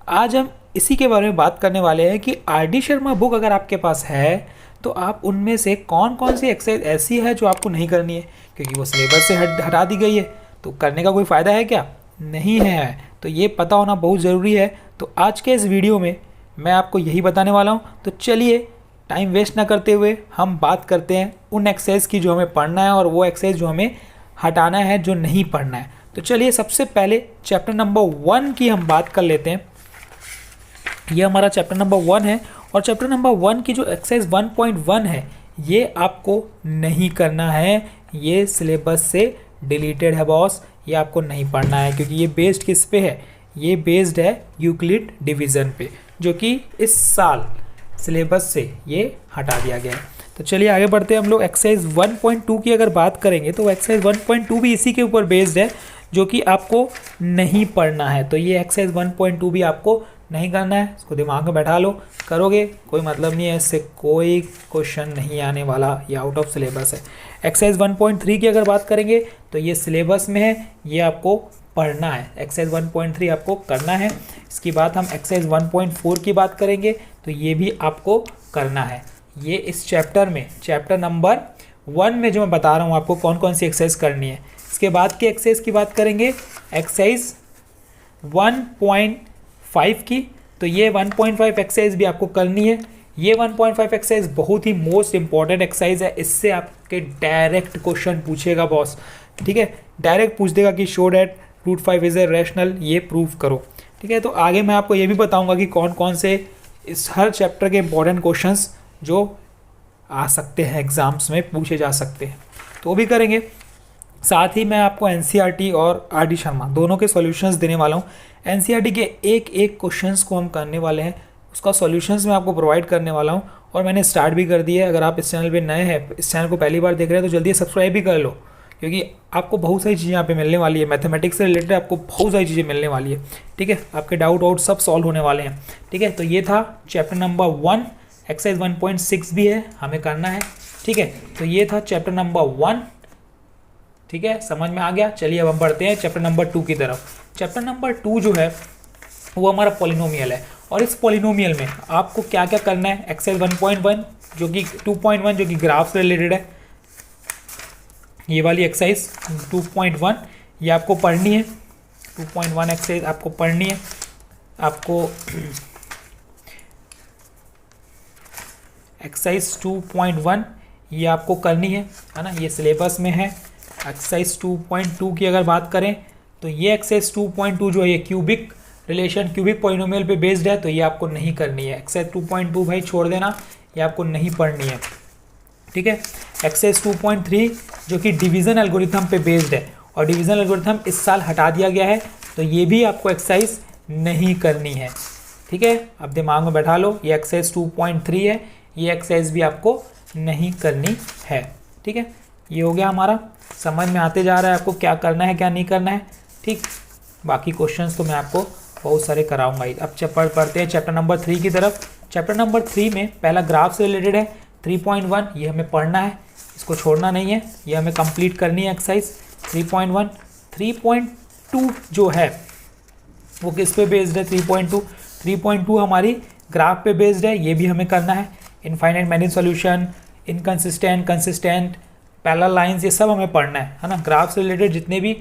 आज हम इसी के बारे में बात करने वाले हैं कि आर डी शर्मा बुक अगर आपके पास है तो आप उनमें से कौन कौन सी एक्सरसाइज ऐसी है जो आपको नहीं करनी है, क्योंकि वो सिलेबस से हटा दी गई है। तो करने का कोई फ़ायदा है क्या? नहीं है। तो ये पता होना बहुत ज़रूरी है। तो आज के इस वीडियो में मैं आपको यही बताने वाला हूँ। तो चलिए टाइम वेस्ट ना करते हुए हम बात करते हैं उन एक्सरसाइज की जो हमें पढ़ना है और वो एक्सरसाइज जो हमें हटाना है, जो नहीं पढ़ना है। तो चलिए सबसे पहले चैप्टर नंबर 1 की हम बात कर लेते हैं। ये हमारा चैप्टर नंबर 1 है और चैप्टर नंबर 1 की जो एक्सरसाइज 1.1 है ये आपको नहीं करना है। ये सिलेबस से डिलीटेड है बॉस, ये आपको नहीं पढ़ना है क्योंकि ये बेस्ड किस पे है? ये बेस्ड है यूक्लिड डिवीज़न पे, जो कि इस साल सिलेबस से ये हटा दिया गया है। तो चलिए आगे बढ़ते हैं हम लोग। एक्सरसाइज 1.2 की अगर बात करेंगे तो एक्सरसाइज 1.2 भी इसी के ऊपर बेस्ड है, जो कि आपको नहीं पढ़ना है। तो ये एक्सरसाइज 1.2 भी आपको नहीं करना है। इसको दिमाग में बैठा लो, करोगे कोई मतलब नहीं है, इससे कोई क्वेश्चन नहीं आने वाला, ये आउट ऑफ सिलेबस है। एक्सरसाइज 1.3 की अगर बात करेंगे तो ये सिलेबस में है, ये आपको पढ़ना है। एक्सरसाइज 1.3 आपको करना है। इसकी बात हम एक्सरसाइज 1.4 की बात करेंगे तो ये भी आपको करना है। ये इस चैप्टर में, चैप्टर नंबर 1 में जो मैं बता रहा हूँ आपको कौन कौन सी एक्सरसाइज करनी है। इसके बाद की एक्सरसाइज की बात करेंगे एक्सरसाइज 1.5 की, तो ये 1.5 एक्सरसाइज भी आपको करनी है। ये 1.5 एक्सरसाइज बहुत ही मोस्ट इंपॉर्टेंट एक्सरसाइज है। इससे आपके डायरेक्ट क्वेश्चन पूछेगा बॉस, ठीक है, डायरेक्ट पूछ देगा कि show that √5 is a rational, ये प्रूव करो, ठीक है। तो आगे मैं आपको ये भी बताऊंगा कि कौन कौन से इस हर चैप्टर के इंपॉर्टेंट क्वेश्चंस जो आ सकते हैं, एग्जाम्स में पूछे जा सकते हैं, तो वो भी करेंगे। साथ ही मैं आपको एनसीईआरटी और आर डी शर्मा दोनों के सॉल्यूशंस देने वाला हूँ। एनसीईआरटी के एक एक क्वेश्चंस को हम करने वाले हैं, उसका सॉल्यूशंस मैं आपको प्रोवाइड करने वाला हूँ और मैंने स्टार्ट भी कर दिया है। अगर आप इस चैनल पे नए हैं, इस चैनल को पहली बार देख रहे हैं तो जल्दी सब्सक्राइब भी कर लो, क्योंकि आपको बहुत सारी चीज़ें यहाँ पे मिलने वाली है। मैथमेटिक्स से रिलेटेड आपको बहुत सारी चीज़ें मिलने वाली है, ठीक है। आपके डाउट सब सॉल्व होने वाले हैं, ठीक है। तो ये था चैप्टर नंबर 1। एक्सरसाइज 1.6 भी है, हमें करना है, ठीक है। तो ये था चैप्टर नंबर 1, ठीक है, समझ में आ गया। चलिए अब हम बढ़ते हैं चैप्टर नंबर 2 की तरफ। चैप्टर नंबर 2 जो है वो हमारा पॉलिनोमियल है और इस पॉलिनोमियल में आपको क्या क्या करना है। एक्सरसाइज 1.1 जो कि 2.1 जो कि ग्राफ से रिलेटेड है, ये वाली एक्सरसाइज 2.1 ये आपको पढ़नी है। 2.1 एक्सरसाइज आपको पढ़नी है। आपको एक्सरसाइज 2.1 ये आपको करनी है ना, ये सिलेबस में है। एक्सरसाइज 2.2 की अगर बात करें तो ये एक्सरसाइज 2.2 जो है ये क्यूबिक रिलेशन, क्यूबिक पॉलिनोमियल पे बेस्ड है, तो ये आपको नहीं करनी है। एक्सरसाइज 2.2 भाई छोड़ देना, ये आपको नहीं पढ़नी है, ठीक है। एक्सरसाइज 2.3 जो कि डिवीज़न एल्गोरिथम पे बेस्ड है और डिवीज़न एल्गोरिथम इस साल हटा दिया गया है, तो ये भी आपको एक्सरसाइज नहीं करनी है, ठीक है। अब दिमाग में बैठा लो, ये एक्सरसाइज 2.3 है, ये एक्सरसाइज भी आपको नहीं करनी है, ठीक है। ये हो गया हमारा, समझ में आते जा रहा है आपको क्या करना है क्या नहीं करना है, ठीक। बाकी क्वेश्चंस तो मैं आपको बहुत सारे कराऊंगा ही। अब पढ़ते हैं चैप्टर नंबर 3 की तरफ। चैप्टर नंबर 3 में पहला ग्राफ से रिलेटेड है 3.1, ये हमें पढ़ना है, इसको छोड़ना नहीं है, ये हमें कंप्लीट करनी है एक्सरसाइज 3.1। 3.2 जो है वो किस पे बेस्ड है? 3.2 हमारी ग्राफ पे बेस्ड है, ये भी हमें करना है। Infinite many solution, inconsistent, consistent, parallel lines, ये सब हमें पढ़ना है ना। ग्राफ से रिलेटेड जितने भी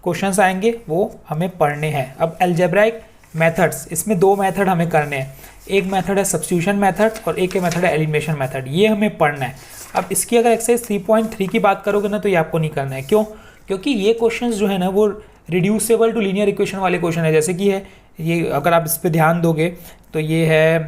क्वेश्चंस आएंगे वो हमें पढ़ने हैं। अब अलजेब्राइक मेथड्स, इसमें 2 मेथड हमें करने हैं। एक मेथड है सब्स्टिट्यूशन मेथड और एक मेथड है एलिमिनेशन मेथड, ये हमें पढ़ना है। अब इसकी अगर एक्सरसाइज 3.3 की बात करोगे ना तो ये आपको नहीं करना है। क्यों? क्योंकि ये क्वेश्चंस जो है ना वो रिड्यूसेबल टू लीनियर इक्वेशन वाले क्वेश्चन है। जैसे कि है ये, अगर आप इस पर ध्यान दोगे तो ये है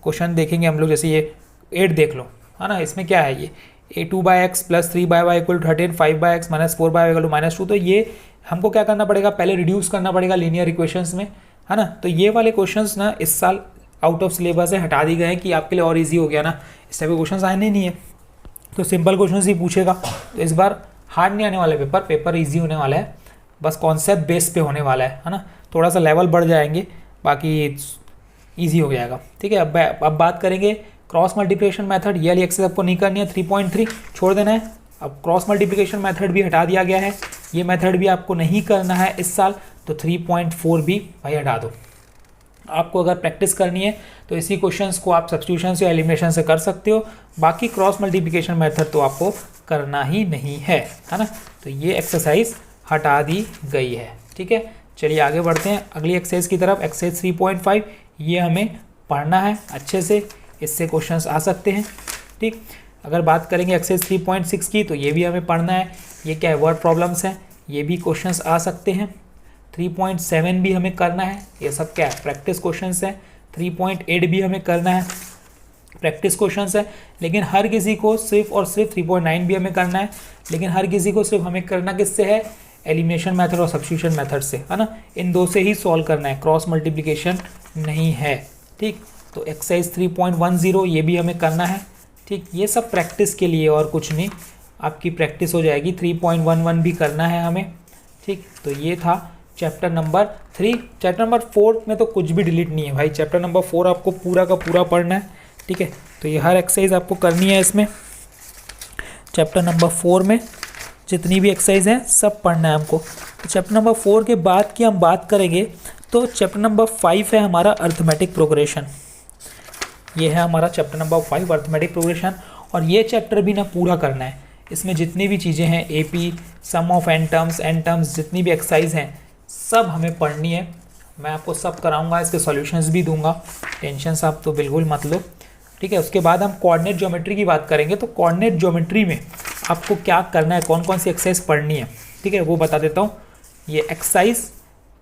क्वेश्चन, देखेंगे हम लोग, जैसे ये 8 देख लो, है ना। इसमें क्या है, ये a2/x + 3/y = 13, 5/x - 4/y = -2। तो ये हमको क्या करना पड़ेगा, पहले रिड्यूस करना पड़ेगा लीनियर इक्वेशंस में, है ना। तो ये वाले क्वेश्चंस ना इस साल आउट ऑफ सिलेबस से हटा दिए गए हैं कि आपके लिए और इजी हो गया ना, इस टाइप के क्वेश्चंस आने नहीं है, तो सिंपल क्वेश्चंस ही पूछेगा। तो इस बार हार्ड नहीं आने वाला पेपर ईजी होने वाला है, बस कॉन्सेप्ट बेस पे होने वाला है ना। थोड़ा सा लेवल बढ़ जाएंगे, बाकी ईजी हो जाएगा, ठीक है। अब बात करेंगे क्रॉस मल्टीप्लिकेशन मेथड, ये वाली एक्सरसाइज आपको नहीं करनी है, 3.3 छोड़ देना है। अब क्रॉस मल्टीप्लिकेशन मेथड भी हटा दिया गया है, ये मेथड भी आपको नहीं करना है इस साल, तो 3.4 भी भाई हटा दो। आपको अगर प्रैक्टिस करनी है तो इसी क्वेश्चंस को आप सब्स्टिट्यूशन से एलिमिनेशन से कर सकते हो। बाकी क्रॉस मल्टीप्लिकेशन मेथड तो आपको करना ही नहीं है ना। तो ये एक्सरसाइज हटा दी गई है। ठीक है, चलिए आगे बढ़ते हैं अगली एक्सरसाइज की तरफ। एक्सरसाइज 3.5 ये हमें पढ़ना है अच्छे से, इससे क्वेश्चंस आ सकते हैं। ठीक, अगर बात करेंगे एक्सरसाइज 3.6 की तो ये भी हमें पढ़ना है। ये क्या है, वर्ड प्रॉब्लम्स हैं, ये भी क्वेश्चंस आ सकते हैं। 3.7 भी हमें करना है, ये सब क्या है, प्रैक्टिस क्वेश्चंस हैं। 3.8 भी हमें करना है, प्रैक्टिस क्वेश्चंस है। लेकिन हर किसी को सिर्फ और सिर्फ 3.9 भी हमें करना है, लेकिन हर किसी को सिर्फ हमें करना किससे है, एलिमिनेशन मेथड और सब्स्टिट्यूशन मेथड से, है ना। इन दो से ही सॉल्व करना है, क्रॉस मल्टीप्लिकेशन नहीं है। ठीक, तो एक्सरसाइज 3.10 ये भी हमें करना है। ठीक, ये सब प्रैक्टिस के लिए और कुछ नहीं, आपकी प्रैक्टिस हो जाएगी। 3.11 भी करना है हमें। ठीक, तो ये था चैप्टर नंबर 3। चैप्टर नंबर 4 में तो कुछ भी डिलीट नहीं है भाई, चैप्टर नंबर 4 आपको पूरा का पूरा पढ़ना है। ठीक है, तो ये हर एक्सरसाइज आपको करनी है इसमें। चैप्टर नंबर 4 में जितनी भी एक्सरसाइज हैं सब पढ़ना है हमको। तो चैप्टर नंबर 4 के बाद की हम बात करेंगे तो चैप्टर नंबर 5 है हमारा अर्थमेटिक प्रोग्रेशन। ये है हमारा चैप्टर नंबर 5 अर्थमेटिक प्रोग्रेशन, और ये चैप्टर भी ना पूरा करना है। इसमें जितनी भी चीज़ें हैं, AP, sum of n terms, जितनी भी एक्सरसाइज हैं सब हमें पढ़नी है। मैं आपको सब कराऊंगा, इसके सॉल्यूशंस भी दूंगा, टेंशन आप तो बिल्कुल मत लो। ठीक है, उसके बाद हम कोऑर्डिनेट ज्योमेट्री की बात करेंगे। तो कोऑर्डिनेट ज्योमेट्री में आपको क्या करना है, कौन कौन सी एक्सरसाइज पढ़नी है, ठीक है, वो बता देता हूँ। ये एक्सरसाइज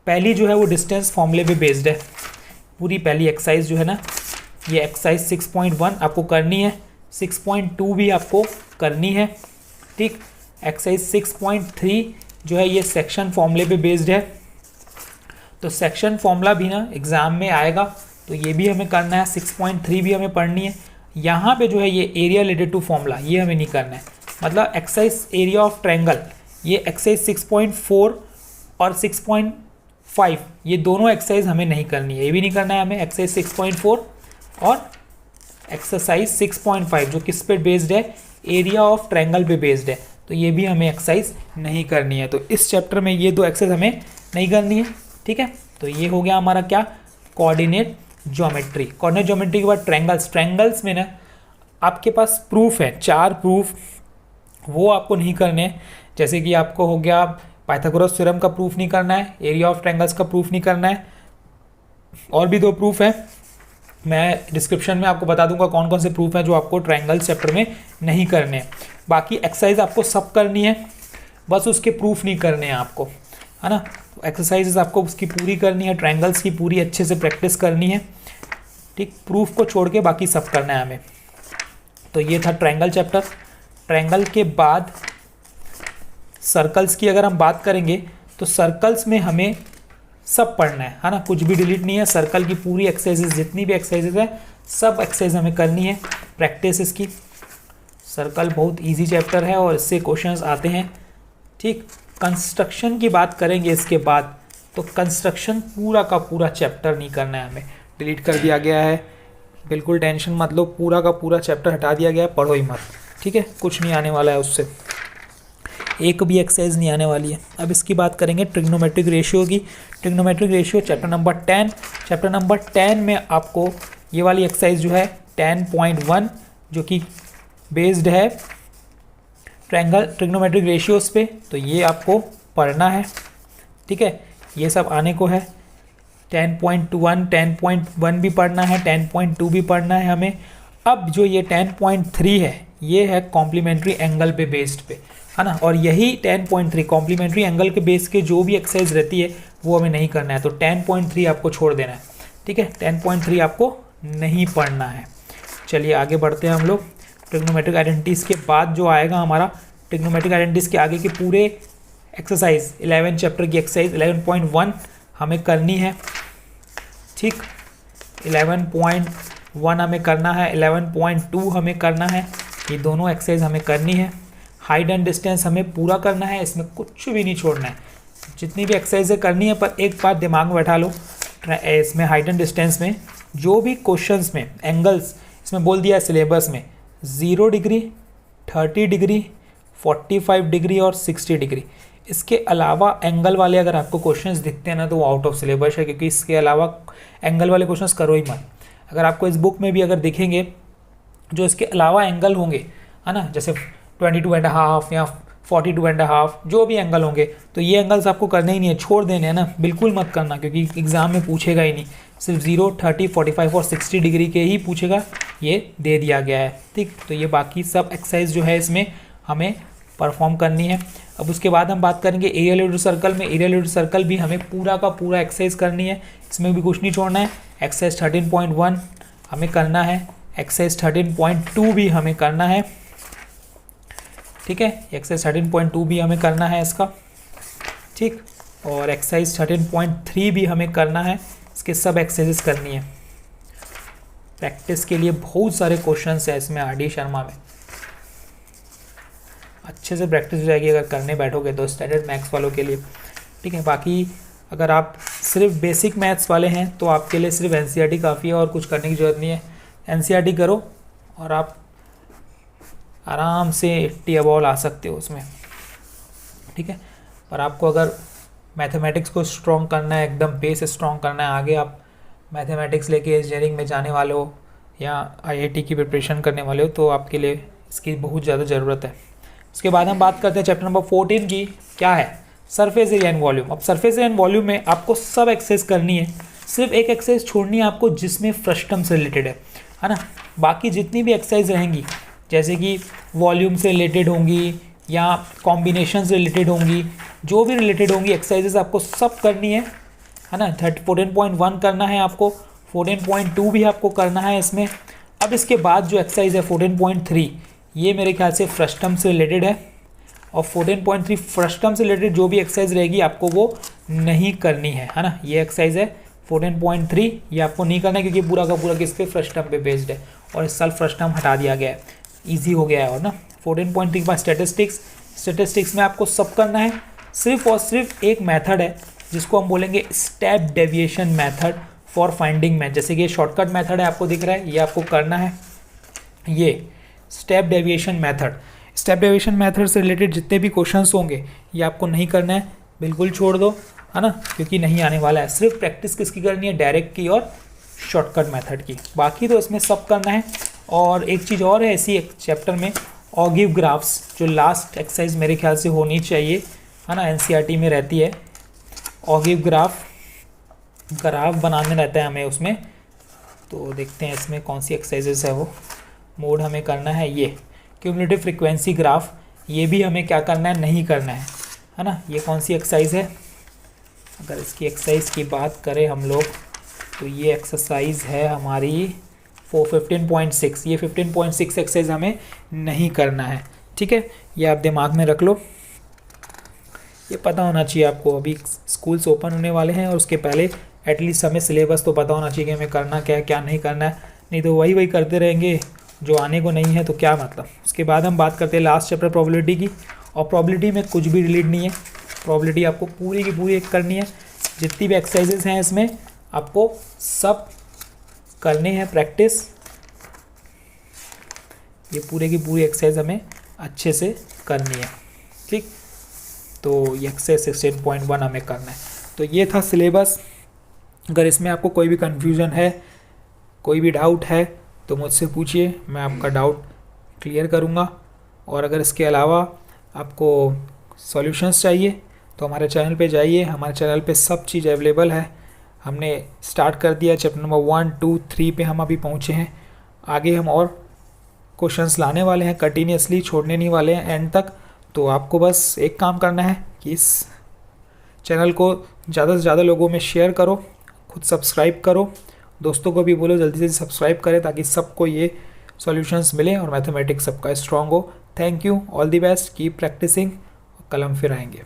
पहली जो है वो डिस्टेंस फॉर्मूले पे बेस्ड है। पूरी पहली एक्सरसाइज जो है ना, ये एक्सरसाइज 6.1 आपको करनी है, 6.2 भी आपको करनी है। ठीक, एक्सरसाइज 6.3 जो है ये सेक्शन फॉर्मूले पे बेस्ड है। तो सेक्शन फॉर्मूला भी ना एग्ज़ाम में आएगा, तो ये भी हमें करना है। 6.3 भी हमें पढ़नी है। यहाँ पे जो है ये एरिया रिलेटेड टू फॉर्मूला, ये हमें नहीं करना है। मतलब एक्सरसाइज एरिया ऑफ ट्रायंगल, ये एक्सरसाइज 6.4 और 6.5 ये दोनों एक्सरसाइज हमें नहीं करनी है, ये भी नहीं करना है हमें। एक्सरसाइज 6.4 और एक्सरसाइज 6.5 जो किस पे बेस्ड है, एरिया ऑफ ट्रायंगल पे बेस्ड है, तो ये भी हमें एक्सरसाइज नहीं करनी है। तो इस चैप्टर में ये दो एक्सरसाइज हमें नहीं करनी है। ठीक है, तो ये हो गया हमारा क्या, कोऑर्डिनेट ज्योमेट्री। कोऑर्डिनेट ज्योमेट्री के बाद ट्रायंगल्स में ना आपके पास प्रूफ है, 4 प्रूफ, वो आपको नहीं करने हैं। जैसे कि आपको हो गया पाइथागोरस थ्योरम का प्रूफ नहीं करना है, एरिया ऑफ ट्रायंगल्स का प्रूफ नहीं करना है, और भी 2 प्रूफ है। मैं डिस्क्रिप्शन में आपको बता दूंगा कौन कौन से प्रूफ हैं जो आपको ट्रायंगल चैप्टर में नहीं करने हैं। बाकी एक्सरसाइज आपको सब करनी है, बस उसके प्रूफ नहीं करने हैं आपको, है ना। एक्सरसाइजेज आपको उसकी पूरी करनी है, ट्रायंगल्स की पूरी अच्छे से प्रैक्टिस करनी है। ठीक, प्रूफ को छोड़ के बाकी सब करना है हमें। तो ये था ट्रायंगल चैप्टर। ट्रायंगल के बाद सर्कल्स की अगर हम बात करेंगे तो सर्कल्स में हमें सब पढ़ना है ना, कुछ भी डिलीट नहीं है। सर्कल की पूरी एक्सरसाइजेज, जितनी भी एक्सरसाइजेज है सब एक्सरसाइज हमें करनी है, प्रैक्टिस इसकी। सर्कल बहुत इजी चैप्टर है और इससे क्वेश्चंस आते हैं। ठीक, कंस्ट्रक्शन की बात करेंगे इसके बाद, तो कंस्ट्रक्शन पूरा का पूरा चैप्टर नहीं करना है हमें, डिलीट कर दिया गया है। बिल्कुल टेंशन मत लो, पूरा का पूरा चैप्टर हटा दिया गया है, पढ़ो ही मत। ठीक है, कुछ नहीं आने वाला है उससे, एक भी एक्सरसाइज नहीं आने वाली है। अब इसकी बात करेंगे ट्रिग्नोमेट्रिक रेशियो की। Trigonometric ratio chapter number 10। Chapter number 10 में आपको ये वाली एक्सरसाइज जो है 10.1 जो कि बेस्ड है ट्रिग्नोमेट्रिक रेशियोज़ पे, तो ये आपको पढ़ना है। ठीक है, ये सब आने को है। 10.1 10.1 भी पढ़ना है, 10.2 भी पढ़ना है हमें। अब जो ये 10.3 है ये है कॉम्प्लीमेंट्री एंगल पे बेस्ड पे, है ना। और यही 10.3 कॉम्प्लीमेंट्री एंगल के बेस के जो भी एक्सरसाइज रहती है वो हमें नहीं करना है, तो 10.3 आपको छोड़ देना है। ठीक है, 10.3 आपको नहीं पढ़ना है। चलिए आगे बढ़ते हैं हम लोग। ट्रिग्नोमेट्रिक आइडेंटिटीज़ के बाद जो आएगा हमारा, ट्रिग्नोमेट्रिक आइडेंटिटीज़ के आगे की पूरे एक्सरसाइज 11 चैप्टर की एक्सरसाइज 11.1 हमें करनी है। ठीक, 11.1 हमें करना है, 11.2 हमें करना है, ये दोनों एक्सरसाइज हमें करनी है। हाइट एंड डिस्टेंस हमें पूरा करना है, इसमें कुछ भी नहीं छोड़ना है, जितनी भी एक्सरसाइजें करनी है। पर एक बात दिमाग में बैठा लो, इसमें हाइट एंड डिस्टेंस में जो भी क्वेश्चंस में एंगल्स इसमें बोल दिया है सिलेबस में, 0 डिग्री, 30 डिग्री, 45 डिग्री और 60 डिग्री, इसके अलावा एंगल वाले अगर आपको क्वेश्चंस दिखते हैं ना, तो वो आउट ऑफ सिलेबस है, क्योंकि इसके अलावा एंगल वाले क्वेश्चंस करो ही मत। अगर आपको इस बुक में भी अगर दिखेंगे जो इसके अलावा एंगल होंगे, है ना, जैसे 22.5 या 42.5, जो भी एंगल होंगे, तो ये एंगल्स आपको करने ही नहीं है, छोड़ देने हैं ना, बिल्कुल मत करना, क्योंकि एग्जाम में पूछेगा ही नहीं। सिर्फ 0, 30, 45 और 60 डिग्री के ही पूछेगा, ये दे दिया गया है। ठीक, तो ये बाकी सब एक्सरसाइज जो है इसमें हमें परफॉर्म करनी है। अब उसके बाद हम बात करेंगे एरिया लिमिट सर्कल में। एरिया लिमिट सर्कल भी हमें पूरा का पूरा एक्सरसाइज करनी है, इसमें भी कुछ नहीं छोड़ना है। एक्सरसाइज 13.1 हमें करना है, एक्सरसाइज 13.2 भी हमें करना है। ठीक है, एक्सरसाइज 13.2 भी हमें करना है इसका। ठीक, और एक्सरसाइज 13.3 भी हमें करना है। इसके सब एक्सरसाइजेस करनी है। प्रैक्टिस के लिए बहुत सारे क्वेश्चंस है इसमें आर डी शर्मा में, अच्छे से प्रैक्टिस हो जाएगी अगर करने बैठोगे तो स्टैंडर्ड मैथ्स वालों के लिए। ठीक है, बाकी अगर आप सिर्फ बेसिक मैथ्स वाले हैं तो आपके लिए सिर्फ एनसीईआरटी काफ़ी है और कुछ करने की ज़रूरत नहीं है। एनसीईआरटी करो और आप आराम से 80 अबॉव ला सकते हो उसमें। ठीक है, पर आपको अगर मैथमेटिक्स को स्ट्रॉन्ग करना है, एकदम बेस स्ट्रॉन्ग करना है, आगे आप मैथमेटिक्स लेके इंजीनियरिंग में जाने वाले हो या आईआईटी की प्रिपरेशन करने वाले हो, तो आपके लिए इसकी बहुत ज़्यादा ज़रूरत है। उसके बाद हम बात करते हैं चैप्टर नंबर 14 की, क्या है, सरफेस एरिया एंड वॉल्यूम। अब सरफेस एरिया एंड वॉल्यूम में आपको सब एक्सरसाइज करनी है, सिर्फ एक एक्सरसाइज छोड़नी है आपको जिसमें फ्रस्टम से रिलेटेड है ना। बाकी जितनी भी एक्सरसाइज रहेंगी, जैसे कि वॉल्यूम से रिलेटेड होंगी या कॉम्बिनेशन से रिलेटेड होंगी, जो भी रिलेटेड होंगी एक्सरसाइजेस आपको सब करनी है ना। 14.1 करना है आपको, 14.2 भी आपको करना है इसमें। अब इसके बाद जो एक्सरसाइज है 14.3, ये मेरे ख्याल से फ्रस्टम से रिलेटेड है, और 14.3 फ्रस्टम से रिलेटेड जो भी एक्सरसाइज रहेगी आपको वो नहीं करनी है ना। ये एक्सरसाइज है 14.3, ये आपको नहीं करना है क्योंकि पूरा का पूरा किस पे, फ्रस्टम पे बेस्ड है, और इस साल फ्रस्टम हटा दिया गया है, ईजी हो गया है और ना। 14.3 के बाद स्टैटिस्टिक्स में आपको सब करना है। सिर्फ और सिर्फ एक मेथड है जिसको हम बोलेंगे step deviation method for finding math. जैसे कि ये शॉर्टकट मेथड है, आपको दिख रहा है, ये आपको करना है। ये स्टेप डेविएशन मेथड से रिलेटेड जितने भी क्वेश्चंस होंगे ये आपको नहीं करना है, बिल्कुल छोड़ दो, है ना, क्योंकि नहीं आने वाला है। सिर्फ प्रैक्टिस किसकी करनी है, डायरेक्ट की और शॉर्टकट मेथड की, बाकी तो इसमें सब करना है। और एक चीज़ और है इसी एक चैप्टर में, ऑगिव ग्राफ्स, जो लास्ट एक्सरसाइज मेरे ख्याल से होनी चाहिए, है ना, एनसीईआरटी में रहती है। ऑगिव ग्राफ बनाने रहता है हमें उसमें, तो देखते हैं इसमें कौन सी एक्सरसाइजेस है। वो मोड हमें करना है ये क्यूमुलेटिव फ्रीक्वेंसी ग्राफ, ये भी हमें क्या करना है, नहीं करना है ना। ये कौन सी एक्सरसाइज है, अगर इसकी एक्सरसाइज की बात करें हम लोग, तो ये एक्सरसाइज है हमारी 15.6। ये 15.6 एक्सरसाइज हमें नहीं करना है। ठीक है, ये आप दिमाग में रख लो, ये पता होना चाहिए आपको। अभी स्कूल्स ओपन होने वाले हैं और उसके पहले एटलीस्ट हमें सिलेबस तो पता होना चाहिए कि हमें करना क्या है, क्या नहीं करना है, नहीं तो वही करते रहेंगे जो आने को नहीं है, तो क्या मतलब। उसके बाद हम बात करते हैं लास्ट चैप्टर प्रोबेबिलिटी की, और प्रोबेबिलिटी में कुछ भी डिलीट नहीं है, प्रोबेबिलिटी आपको पूरी की पूरी करनी है। जितनी भी एक्सरसाइजेस हैं इसमें आपको सब करने हैं प्रैक्टिस, ये पूरे की पूरी एक्सरसाइज हमें अच्छे से करनी है। ठीक, तो ये एक्सरसाइज 16.1 हमें करना है। तो ये था सिलेबस। अगर इसमें आपको कोई भी कन्फ्यूज़न है, कोई भी डाउट है, तो मुझसे पूछिए, मैं आपका डाउट क्लियर करूँगा। और अगर इसके अलावा आपको सॉल्यूशंस चाहिए तो हमारे चैनल पे जाइए, हमारे चैनल पे सब चीज़ अवेलेबल है। हमने स्टार्ट कर दिया चैप्टर नंबर 1, 2, 3 पे हम अभी पहुँचे हैं। आगे हम और क्वेश्चंस लाने वाले हैं, कंटिन्यूसली छोड़ने नहीं वाले हैं एंड तक। तो आपको बस एक काम करना है कि इस चैनल को ज़्यादा से ज़्यादा लोगों में शेयर करो, खुद सब्सक्राइब करो, दोस्तों को भी बोलो जल्दी से सब्सक्राइब करें ताकि सबको ये सॉल्यूशंस मिले और मैथमेटिक्स सबका स्ट्रॉन्ग हो। Thank you, all the best, keep practicing, कलम फिर आएंगे।